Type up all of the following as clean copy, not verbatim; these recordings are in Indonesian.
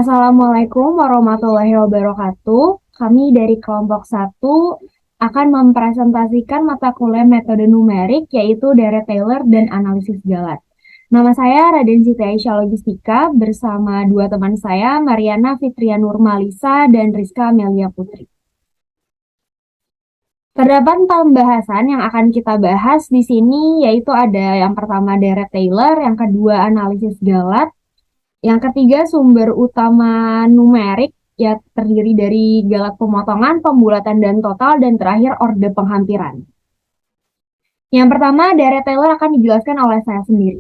Assalamualaikum warahmatullahi wabarakatuh. Kami dari kelompok 1 akan mempresentasikan mata kuliah metode numerik yaitu Deret Taylor dan analisis galat. Nama saya Raden Siti Aisyah Logistika bersama dua teman saya, Mariana Fitria Nurmalisa dan Rizka Amelia Putri. Terdapat pembahasan yang akan kita bahas di sini yaitu ada yang pertama Deret Taylor, yang kedua analisis galat, yang ketiga, sumber utama numerik, ya terdiri dari galat pemotongan, pembulatan, dan total, dan terakhir orde penghampiran. Yang pertama, Deret Taylor akan dijelaskan oleh saya sendiri.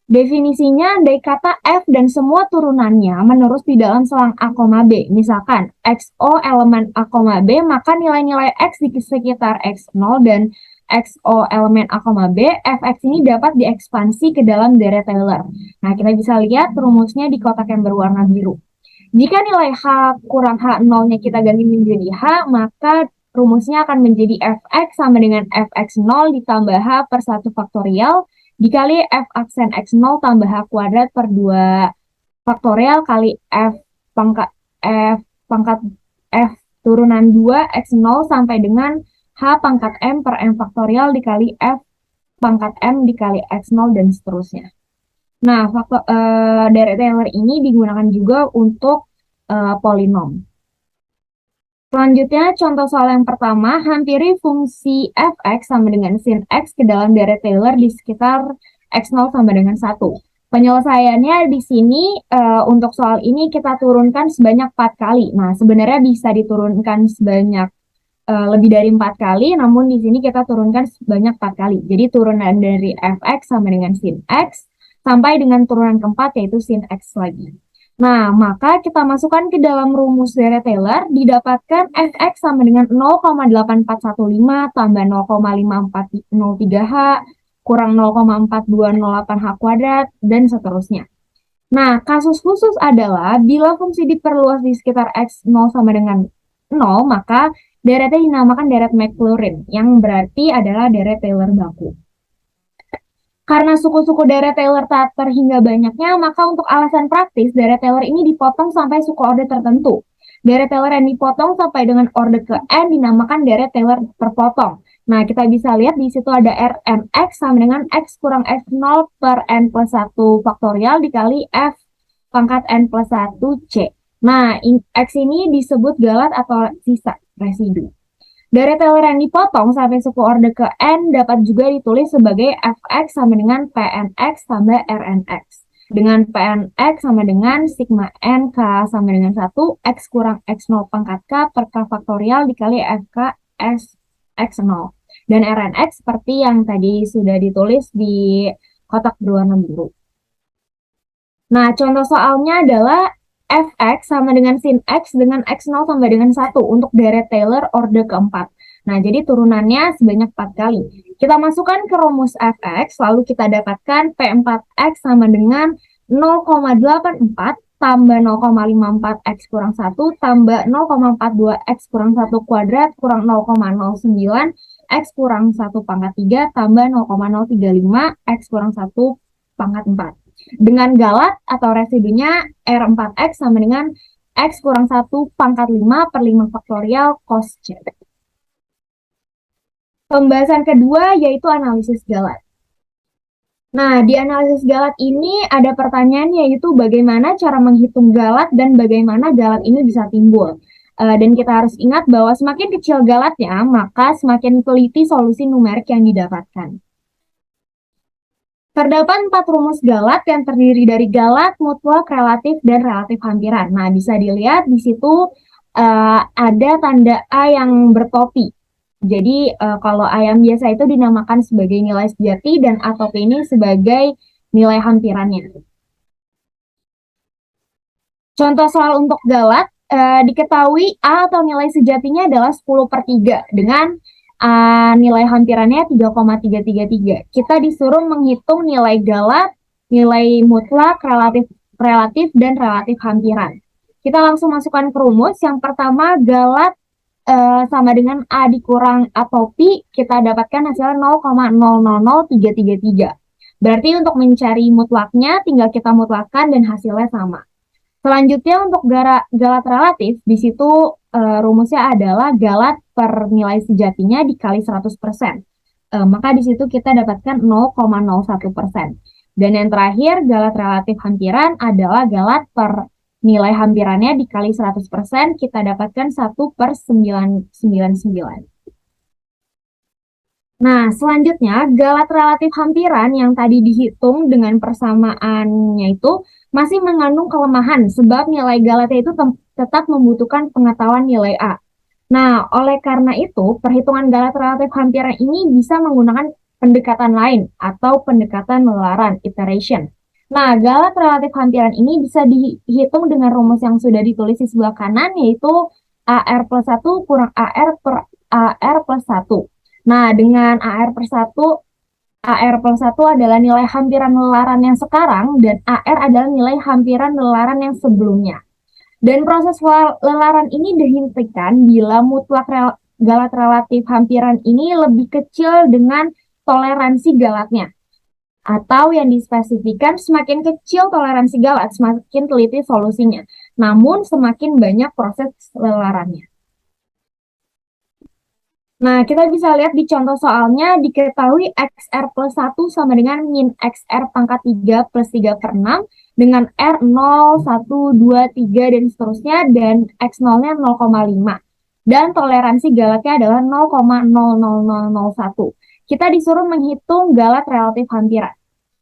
Definisinya, andai kata F dan semua turunannya menerus di dalam selang A, B. Misalkan, XO elemen A, B, maka nilai-nilai X di sekitar X0 dan XO elemen A, B, Fx ini dapat diekspansi ke dalam Deret Taylor. Nah, kita bisa lihat rumusnya di kotak yang berwarna biru. Jika nilai H kurang H0-nya kita ganti menjadi H, maka rumusnya akan menjadi Fx sama dengan Fx0 ditambah H per 1 faktorial dikali F aksen X0 tambah H kuadrat per 2 faktorial kali F pangkat F turunan 2 X0 sampai dengan H pangkat M per M faktorial dikali F pangkat M dikali X0 dan seterusnya. Nah, Deret Taylor ini digunakan juga untuk polinom. Selanjutnya, contoh soal yang pertama, hampiri fungsi fx sama dengan sin x ke dalam Deret Taylor di sekitar x0 sama dengan 1. Penyelesaiannya di sini untuk soal ini kita turunkan sebanyak 4 kali. Nah, sebenarnya bisa diturunkan sebanyak lebih dari 4 kali, namun di sini kita turunkan sebanyak 4 kali. Jadi turunan dari fx sama dengan sin x sampai dengan turunan keempat yaitu sin x lagi. Nah, maka kita masukkan ke dalam rumus Deret Taylor, didapatkan fx sama dengan 0,8415 tambah 0,5403h kurang 0,4208h kuadrat, dan seterusnya. Nah, kasus khusus adalah bila fungsi diperluas di sekitar x0 sama dengan 0, maka deretnya dinamakan deret Maclaurin, yang berarti adalah deret Taylor baku. Karena suku-suku Deret Taylor tak terhingga banyaknya, maka untuk alasan praktis, Deret Taylor ini dipotong sampai suku orde tertentu. Deret Taylor yang dipotong sampai dengan orde ke N dinamakan Deret Taylor terpotong. Nah, kita bisa lihat di situ ada Rnx sama dengan X kurang X0 per N plus 1 faktorial dikali F pangkat N plus 1 C. Nah, X ini disebut galat atau sisa, residu. Deret Taylor yang dipotong sampai suku orde ke N dapat juga ditulis sebagai Fx sama dengan Pnx tambah Rnx. Dengan Pnx sama dengan sigma N K sama dengan 1, X kurang X0 pangkat K per K faktorial dikali Fk S X0. Dan Rnx seperti yang tadi sudah ditulis di kotak berwarna biru. Nah, contoh soalnya adalah Fx sama dengan sin X dengan X0 sama dengan 1 untuk Deret Taylor orde keempat. Nah, jadi turunannya sebanyak 4 kali. Kita masukkan ke rumus Fx, lalu kita dapatkan P4X sama dengan 0,84 tambah 0,54 X kurang 1 tambah 0,42 X kurang 1 kuadrat kurang 0,09 X kurang 1 pangkat 3 tambah 0,035 X kurang 1 pangkat 4. Dengan galat atau residunya R4X sama dengan X kurang 1 pangkat 5 per 5 faktorial cos C. Pembahasan kedua yaitu analisis galat. Nah, di analisis galat ini ada pertanyaan yaitu bagaimana cara menghitung galat dan bagaimana galat ini bisa timbul. Dan kita harus ingat bahwa semakin kecil galatnya, maka semakin teliti solusi numerik yang didapatkan. Terdapat 4 rumus galat yang terdiri dari galat, mutlak, relatif, dan relatif hampiran. Nah, bisa dilihat di situ ada tanda A yang bertopi. Jadi, kalau A yang biasa itu dinamakan sebagai nilai sejati dan A topi ini sebagai nilai hampirannya. Contoh soal untuk galat, diketahui A atau nilai sejatinya adalah 10/3 dengan nilai hampirannya 3,333. Kita disuruh menghitung nilai galat, nilai mutlak, relatif, dan relatif hampiran. Kita langsung masukkan ke rumus. Yang pertama, galat sama dengan A dikurang A topi, kita dapatkan hasilnya 0,000333. Berarti untuk mencari mutlaknya, tinggal kita mutlakkan dan hasilnya sama. Selanjutnya untuk galat relatif, di situ rumusnya adalah galat per nilai sejatinya dikali 100%. Maka di situ kita dapatkan 0,01%. Dan yang terakhir, galat relatif hampiran adalah galat per nilai hampirannya dikali 100%, kita dapatkan 1/999. Nah, selanjutnya galat relatif hampiran yang tadi dihitung dengan persamaannya itu masih mengandung kelemahan sebab nilai galatnya itu tetap membutuhkan pengetahuan nilai A. Nah, oleh karena itu, perhitungan galat relatif hampiran ini bisa menggunakan pendekatan lain atau pendekatan lelaran, iteration. Nah, galat relatif hampiran ini bisa dihitung dengan rumus yang sudah ditulis di sebelah kanan, yaitu AR plus 1 kurang AR per AR plus 1. Nah, dengan AR plus 1 adalah nilai hampiran lelaran yang sekarang, dan AR adalah nilai hampiran lelaran yang sebelumnya. Dan proses lelaran ini dihentikan bila mutlak galat relatif hampiran ini lebih kecil dengan toleransi galatnya. Atau yang dispesifikan, semakin kecil toleransi galat, semakin teliti solusinya. Namun, semakin banyak proses lelarannya. Nah, kita bisa lihat di contoh soalnya, diketahui XR plus 1 sama dengan min XR pangkat 3 plus 3 per 6 dengan R 0, 1, 2, 3, dan seterusnya, dan X0-nya 0,5. Dan toleransi galatnya adalah 0,00001. Kita disuruh menghitung galat relatif hampiran.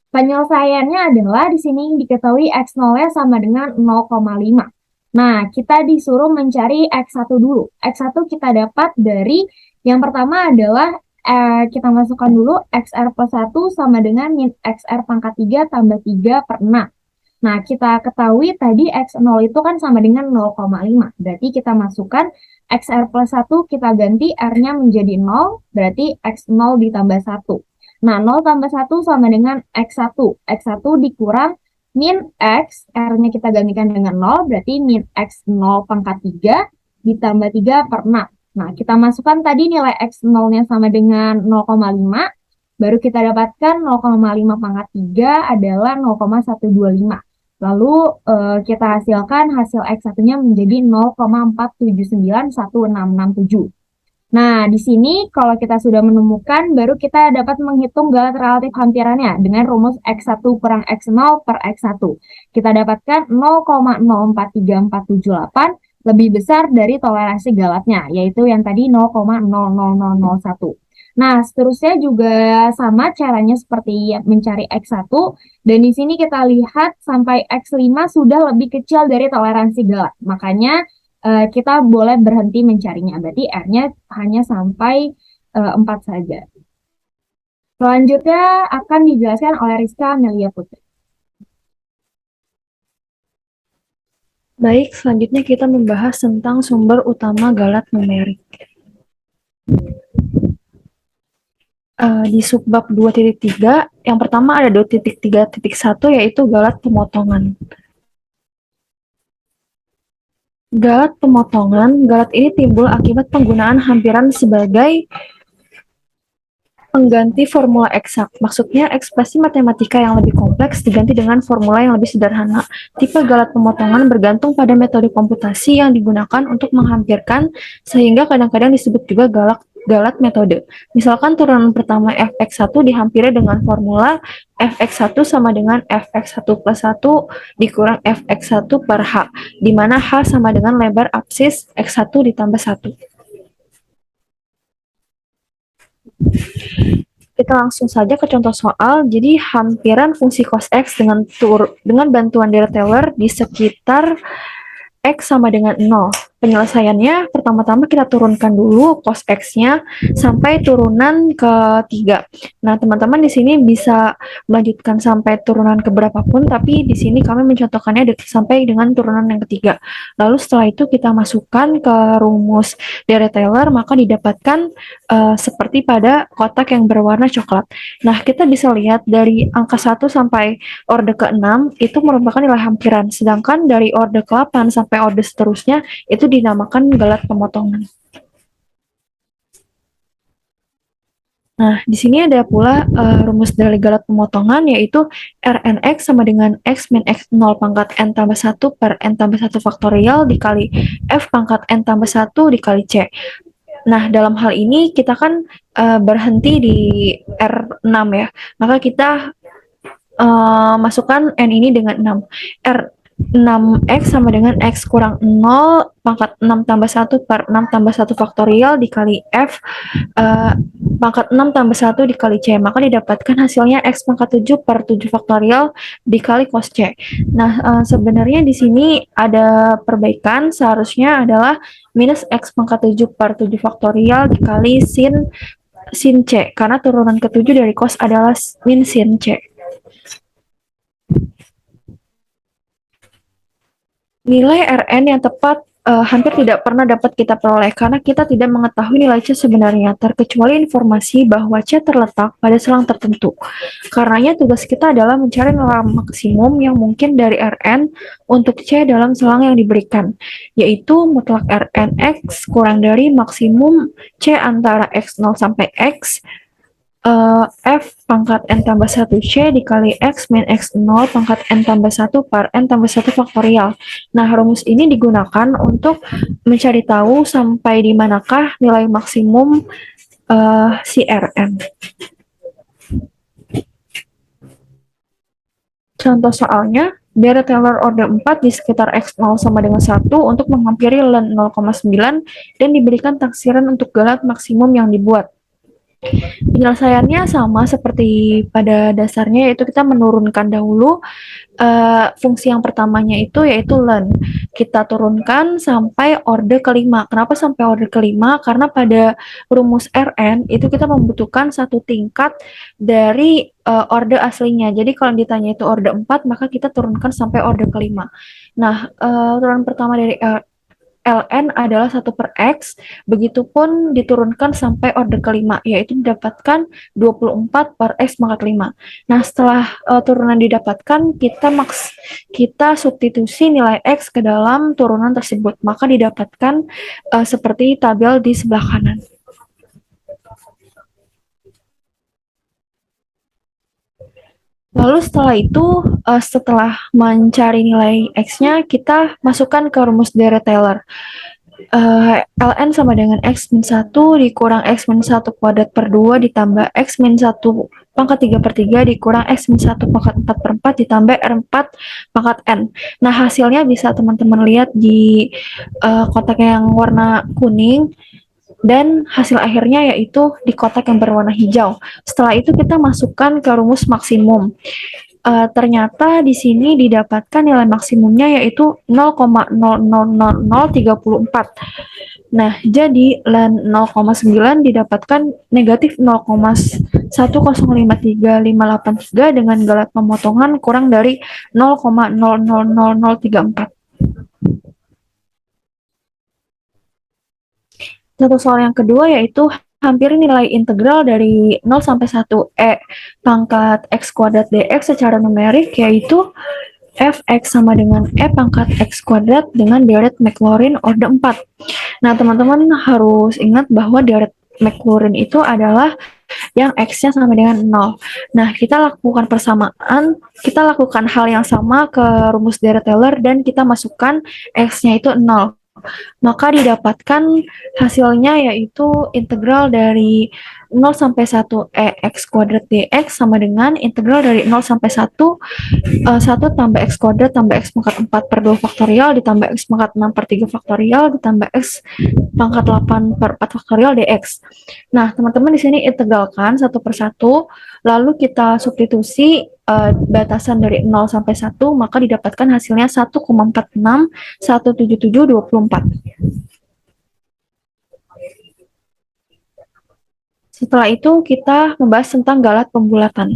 Penyelesaiannya adalah di sini diketahui X0-nya sama dengan 0,5. Nah, kita disuruh mencari X1 dulu. X1 kita dapat dari yang pertama adalah kita masukkan dulu XR plus 1 sama dengan min XR pangkat 3 tambah 3 per 6. Nah, kita ketahui tadi X0 itu kan sama dengan 0,5. Berarti kita masukkan XR plus 1, kita ganti R-nya menjadi 0, berarti X0 ditambah 1. Nah, 0 tambah 1 sama dengan X1. X1 dikurang min X, R-nya kita gantikan dengan 0, berarti min X0 pangkat 3 ditambah 3 per 6. Nah, kita masukkan tadi nilai X0-nya sama dengan 0,5, baru kita dapatkan 0,5 pangkat 3 adalah 0,125. Lalu kita hasilkan hasil X1-nya menjadi 0,4791667. Nah, di sini kalau kita sudah menemukan, baru kita dapat menghitung galat relatif hampirannya dengan rumus X1 kurang X0 per X1. Kita dapatkan 0,043478 lebih besar dari toleransi galatnya, yaitu yang tadi 0,00001. Nah, seterusnya juga sama caranya seperti mencari X1, dan di sini kita lihat sampai X5 sudah lebih kecil dari toleransi galat. Makanya kita boleh berhenti mencarinya, berarti R-nya hanya sampai 4 saja. Selanjutnya akan dijelaskan oleh Rizka Amelia Putri. Baik, selanjutnya kita membahas tentang sumber utama galat numerik. Di subbab 2.3, yang pertama ada 2.3.1 yaitu galat pemotongan. Galat pemotongan, galat ini timbul akibat penggunaan hampiran sebagai pengganti formula eksak. Maksudnya, ekspresi matematika yang lebih kompleks diganti dengan formula yang lebih sederhana. Tipe galat pemotongan bergantung pada metode komputasi yang digunakan untuk menghampirkan, sehingga kadang-kadang disebut juga galat metode. Misalkan turunan pertama fx1 dihampiri dengan formula fx1 sama dengan fx1 plus 1 dikurang fx1 per h, di mana h sama dengan lebar absis x1 ditambah 1. Kita langsung saja ke contoh soal. Jadi hampiran fungsi cos x dengan bantuan Dirac-Taylor di sekitar X sama dengan 0. Penyelesaiannya, pertama-tama kita turunkan dulu cos X-nya sampai turunan ke-3. Nah, teman-teman di sini bisa melanjutkan sampai turunan ke berapapun, tapi di sini kami mencontohkannya sampai dengan turunan yang ketiga. Lalu setelah itu kita masukkan ke rumus Dirac-Taylor, maka didapatkan seperti pada kotak yang berwarna coklat. Nah, kita bisa lihat dari angka 1 sampai orde ke-6 itu merupakan nilai hampiran, sedangkan dari orde ke-8 sampai orde seterusnya itu dinamakan galat pemotongan. Nah, di sini ada pula rumus dari galat pemotongan, yaitu Rnx sama dengan X min X0 pangkat N tambah 1 per N tambah 1 faktorial dikali F pangkat N tambah 1 dikali C. Nah, dalam hal ini kita kan berhenti di R6 ya, maka kita masukkan N ini dengan 6. R6X sama dengan X kurang 0 pangkat 6 tambah 1 per 6 tambah 1 faktorial dikali F pangkat 6 tambah 1 dikali C. Maka didapatkan hasilnya X pangkat 7 per 7 faktorial dikali cos C. Nah, sebenarnya di sini ada perbaikan, seharusnya adalah minus X pangkat 7 per 7 faktorial dikali sin C, karena turunan ketujuh dari cos adalah min sin C. Nilai Rn yang tepat hampir tidak pernah dapat kita peroleh karena kita tidak mengetahui nilai C sebenarnya, terkecuali informasi bahwa C terletak pada selang tertentu. Karenanya tugas kita adalah mencari nilai maksimum yang mungkin dari Rn untuk C dalam selang yang diberikan, yaitu mutlak Rn X kurang dari maksimum C antara X0 sampai X F pangkat N tambah 1 C dikali X min X0 pangkat N tambah 1 per N tambah 1 faktorial. Nah, rumus ini digunakan untuk mencari tahu sampai di manakah nilai maksimum si Rn. Contoh soalnya, deret Taylor order 4 di sekitar X0 sama dengan 1 untuk menghampiri ln 0,9 dan diberikan taksiran untuk galat maksimum yang dibuat. Penyelesaiannya sama seperti pada dasarnya, yaitu kita menurunkan dahulu fungsi yang pertamanya yaitu len. Kita turunkan sampai order kelima. Kenapa sampai order kelima? Karena pada rumus Rn itu kita membutuhkan satu tingkat dari order aslinya. Jadi kalau ditanya itu order 4, maka kita turunkan sampai order kelima. Nah, turunan pertama dari ln adalah 1 per X, begitupun diturunkan sampai order kelima, yaitu didapatkan 24 per X pangkat 5. Nah, setelah turunan didapatkan, kita substitusi nilai X ke dalam turunan tersebut, maka didapatkan seperti tabel di sebelah kanan. Lalu setelah itu, setelah mencari nilai X-nya, kita masukkan ke rumus deret Taylor. ln sama dengan X min 1 dikurang X min 1 kuadrat per 2 ditambah X min 1 pangkat 3 per 3 dikurang X min 1 pangkat 4 per 4 ditambah R4 pangkat N. Nah, hasilnya bisa teman-teman lihat di kotak yang warna kuning, dan hasil akhirnya yaitu di kotak yang berwarna hijau. Setelah itu kita masukkan ke rumus maksimum. Ternyata di sini didapatkan nilai maksimumnya yaitu 0,000034. Nah, jadi ln 0,9 didapatkan negatif 0,1053583 dengan galat pemotongan kurang dari 0,000034. Contoh soal yang kedua yaitu hampir nilai integral dari 0 sampai 1 E pangkat X kuadrat dx secara numerik, yaitu fx sama dengan E pangkat X kuadrat dengan deret Maclaurin order 4. Nah, teman-teman harus ingat bahwa deret Maclaurin itu adalah yang X-nya sama dengan 0. Nah, kita lakukan hal yang sama ke rumus deret Taylor dan kita masukkan X-nya itu 0. Maka didapatkan hasilnya yaitu integral dari 0 sampai 1 X kuadrat dx sama dengan integral dari 0 sampai 1 1 tambah X kuadrat tambah X pangkat 4 per 2 faktorial ditambah X pangkat 6 per 3 faktorial ditambah X pangkat 8 per 4 faktorial dx. Nah, teman-teman di sini integralkan satu per satu, lalu kita substitusi batasan dari 0 sampai 1, maka didapatkan hasilnya 1,4617724. Setelah itu kita membahas tentang galat pembulatan.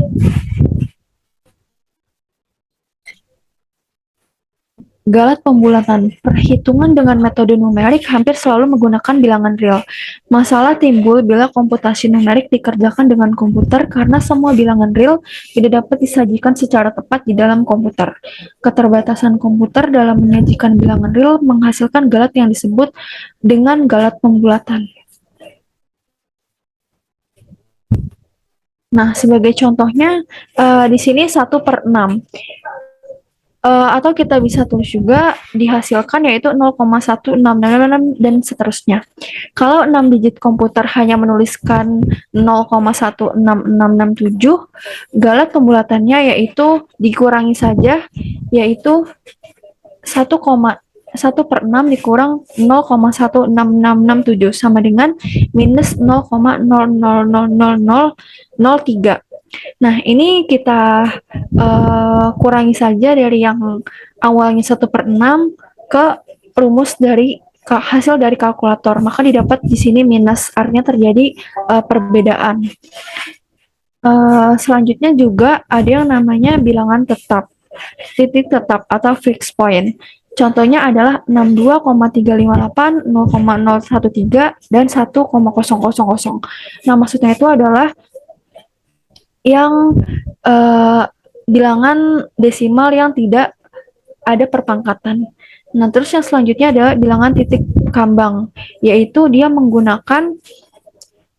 Galat pembulatan. Perhitungan dengan metode numerik hampir selalu menggunakan bilangan real. Masalah timbul bila komputasi numerik dikerjakan dengan komputer karena semua bilangan real tidak dapat disajikan secara tepat di dalam komputer. Keterbatasan komputer dalam menyajikan bilangan real menghasilkan galat yang disebut dengan galat pembulatan. Nah, sebagai contohnya, di sini 1/6. Atau kita bisa tulis juga dihasilkan yaitu 0,1666 dan seterusnya. Kalau 6 digit komputer hanya menuliskan 0,166667, galat pembulatannya yaitu dikurangi saja, yaitu 1,1/6 dikurang 0,166667 sama dengan minus 0,000003. Nah, ini kita kurangi saja dari yang awalnya 1/6 ke rumus dari hasil dari kalkulator. Maka didapat di sini minus, artinya terjadi perbedaan. Selanjutnya juga ada yang namanya bilangan tetap, titik tetap atau fixed point. Contohnya adalah 62,358, 0,013, dan 1,000. Nah, maksudnya itu adalah yang bilangan desimal yang tidak ada perpangkatan. Nah, terus yang selanjutnya adalah bilangan titik kambang, yaitu dia menggunakan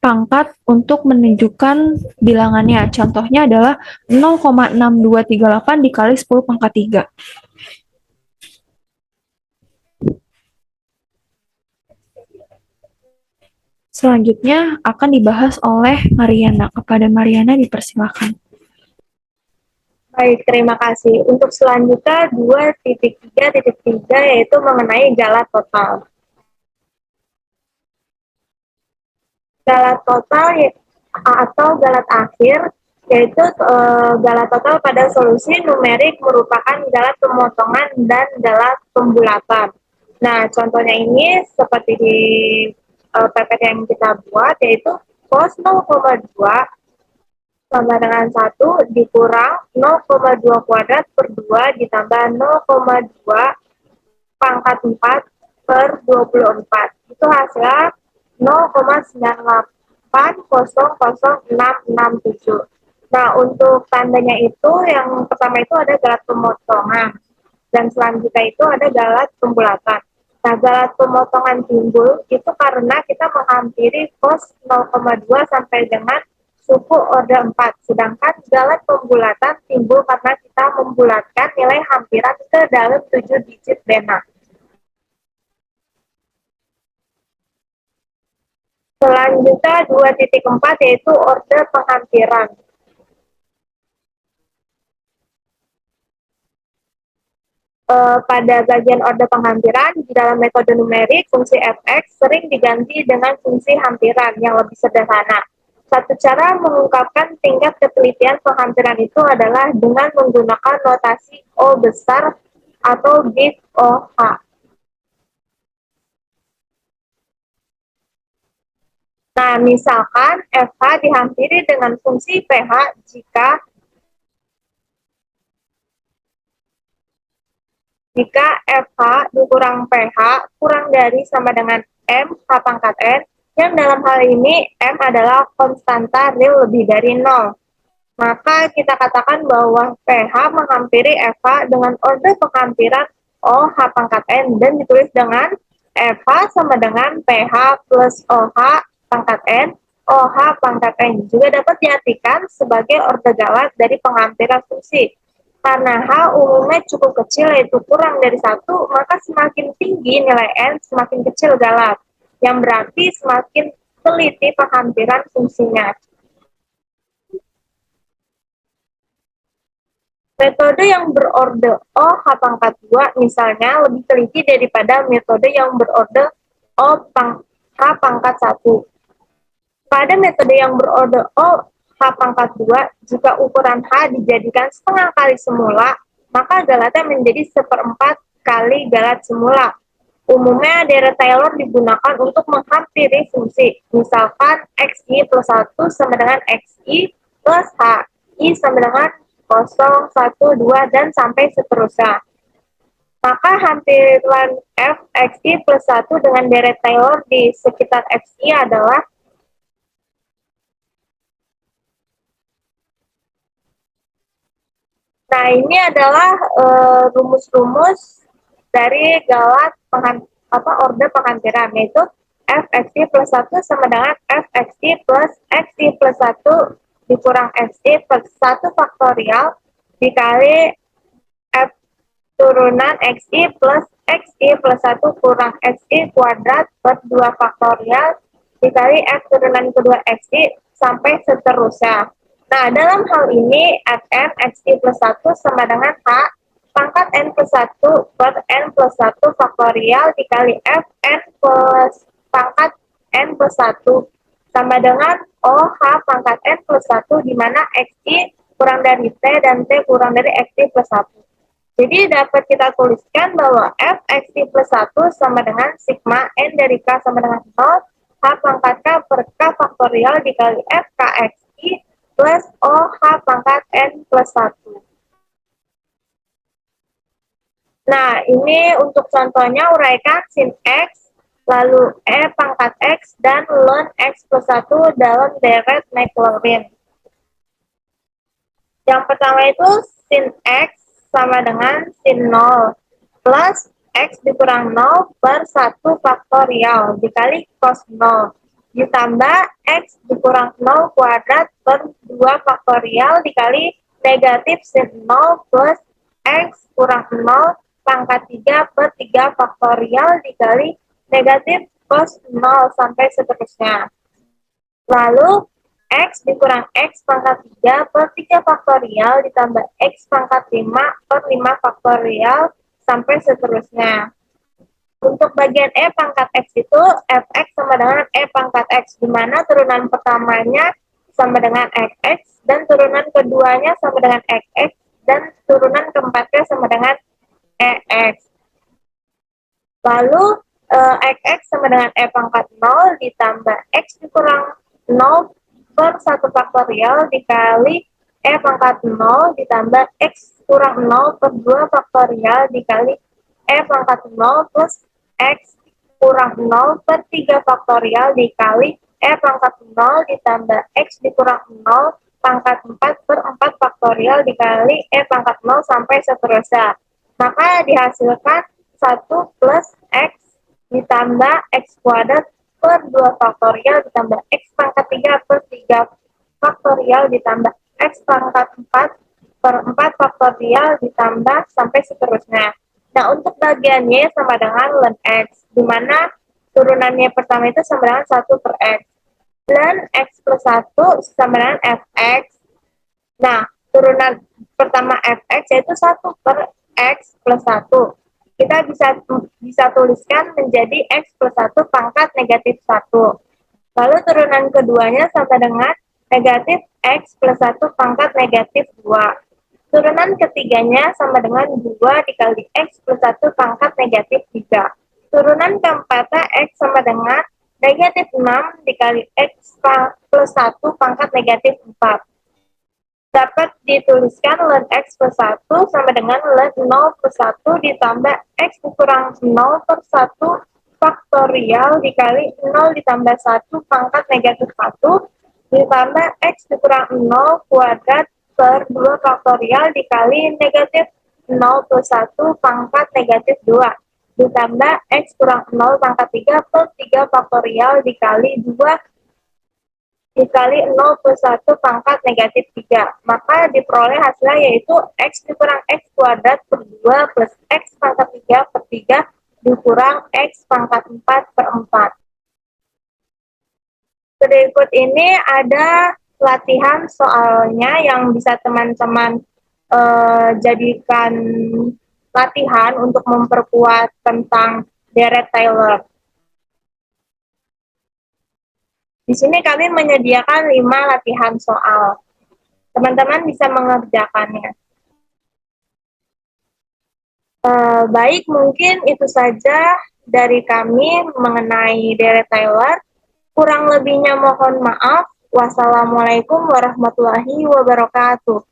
pangkat untuk menunjukkan bilangannya. Contohnya adalah 0,6238 dikali 10 pangkat 3. Selanjutnya akan dibahas oleh Mariana. Kepada Mariana dipersilakan. Baik, terima kasih. Untuk selanjutnya 2.3.3 yaitu mengenai galat total. Galat total atau galat akhir yaitu galat total pada solusi numerik merupakan galat pemotongan dan galat pembulatan. Nah, contohnya ini seperti di PPT yang kita buat yaitu cos 0,2 sama dengan 1 dikurang 0,2 kuadrat per 2 ditambah 0,2 pangkat 4 per 24. Itu hasilnya 0,98000667. Nah, untuk tandanya itu yang pertama itu ada galat pemotongan. Dan selanjutnya itu ada galat pembulatan. Nah, galat pemotongan timbul itu karena kita menghampiri cos 0,2 sampai dengan suku orde 4. Sedangkan galat pembulatan timbul karena kita membulatkan nilai hampiran ke dalam 7 digit bena. Selanjutnya 2.4 yaitu orde penghampiran. Pada bagian orde penghampiran, di dalam metode numerik, fungsi fx sering diganti dengan fungsi hampiran yang lebih sederhana. Satu cara mengungkapkan tingkat ketelitian penghampiran itu adalah dengan menggunakan notasi O besar atau bit OH. Nah, misalkan FH dihampiri dengan fungsi pH jika FH dikurang pH kurang dari sama dengan M H pangkat N, yang dalam hal ini M adalah konstanta real lebih dari 0. Maka kita katakan bahwa pH menghampiri FH dengan orde penghampiran OH pangkat N dan ditulis dengan FH sama dengan pH plus OH pangkat N, OH pangkat N. Juga dapat diartikan sebagai orde galat dari penghampiran fungsi. Karena H umumnya cukup kecil yaitu kurang dari 1, maka semakin tinggi nilai N semakin kecil galat, yang berarti semakin teliti penghampiran fungsinya. Metode yang berorde OH pangkat 2 misalnya lebih teliti daripada metode yang berorde H pangkat 1. Pada metode yang berorde H pangkat 2, jika ukuran H dijadikan setengah kali semula, maka galatnya menjadi 1/4 kali galat semula. Umumnya deret Taylor digunakan untuk menghampiri fungsi. Misalkan XI plus 1 sama dengan XI plus H. I sama dengan 0, 1, 2, dan sampai seterusnya. Maka hampiran F XI plus 1 dengan deret Taylor di sekitar XI adalah Nah, ini adalah rumus-rumus dari galat orde penghampiran, yaitu F XI plus 1 sama dengan F XI plus XI plus 1 dikurang XI per 1 faktorial dikali F turunan XI plus XI plus 1 kurang XI kuadrat per 2 faktorial dikali F turunan kedua XI sampai seterusnya. Nah, dalam hal ini Fn XI plus 1 sama dengan H pangkat N plus 1 per N plus 1 faktorial dikali Fn plus pangkat N plus 1 sama dengan OH pangkat N plus 1 di mana XI kurang dari T dan T kurang dari XI plus 1. Jadi dapat kita tuliskan bahwa F XI plus 1 sama dengan sigma N dari K sama dengan 0, H pangkat K per K faktorial dikali F K XI plus OH pangkat N plus 1. Nah, ini untuk contohnya uraikan sin X, lalu E pangkat X, dan ln X plus 1 dalam deret Maclaurin. Yang pertama itu sin X sama dengan sin 0 plus X dikurang 0 per 1 faktorial dikali cos 0 ditambah X dikurang 0 kuadrat per 2 faktorial dikali negatif sin 0 plus X kurang 0 pangkat 3 per 3 faktorial dikali negatif cos 0 sampai seterusnya. Lalu X dikurang X pangkat 3 per 3 faktorial ditambah X pangkat 5 per 5 faktorial sampai seterusnya. Untuk bagian E pangkat X itu Fx sama dengan E pangkat X, di mana turunan pertamanya sama dengan XX, dan turunan keduanya sama dengan XX, dan turunan keempatnya sama dengan EX. Lalu XX sama dengan E pangkat 0 ditambah X dikurang 0 per 1 faktorial dikali E pangkat 0 ditambah X kurang 0 per 2 faktorial dikali E pangkat 0 plus X kurang 0 per 3 faktorial dikali E pangkat 0 ditambah X dikurang 0 pangkat 4 per 4 faktorial dikali E pangkat 0 sampai seterusnya. Maka dihasilkan 1 plus X ditambah X kuadrat per 2 faktorial ditambah X pangkat 3 per 3 faktorial ditambah X pangkat 4 per 4 faktorial ditambah sampai seterusnya. Nah, untuk bagiannya sama dengan ln X, di mana turunannya pertama itu sama dengan 1 per X. Ln X plus 1 sama dengan Fx. Nah, turunan pertama Fx yaitu 1 per X plus 1. Kita bisa tuliskan menjadi X plus 1 pangkat negatif 1. Lalu turunan keduanya sama dengan negatif X plus 1 pangkat negatif 2. Turunan ketiganya sama dengan 2 dikali X plus 1 pangkat negatif 3. Turunan keempatnya X sama dengan negatif 6 dikali X plus 1 pangkat negatif 4. Dapat dituliskan ln X plus 1 sama dengan ln 0 plus 1 ditambah X dikurang 0 per 1 faktorial dikali 0 ditambah 1 pangkat negatif 1 ditambah X dikurang 0 kuadrat per 2 faktorial dikali negatif 0 plus 1 pangkat negatif 2 ditambah X kurang 0 pangkat 3 per 3 faktorial dikali 2 dikali 0 plus 1 pangkat negatif 3. Maka diperoleh hasilnya yaitu X dikurang X kuadrat per 2 plus X pangkat 3 per 3 dikurang X pangkat 4 per 4. Berikut ini ada latihan soalnya yang bisa teman-teman jadikan latihan untuk memperkuat tentang deret Taylor. Di sini kami menyediakan 5 latihan soal. Teman-teman bisa mengerjakannya. Baik, mungkin itu saja dari kami mengenai deret Taylor. Kurang lebihnya mohon maaf. Wassalamualaikum warahmatullahi wabarakatuh.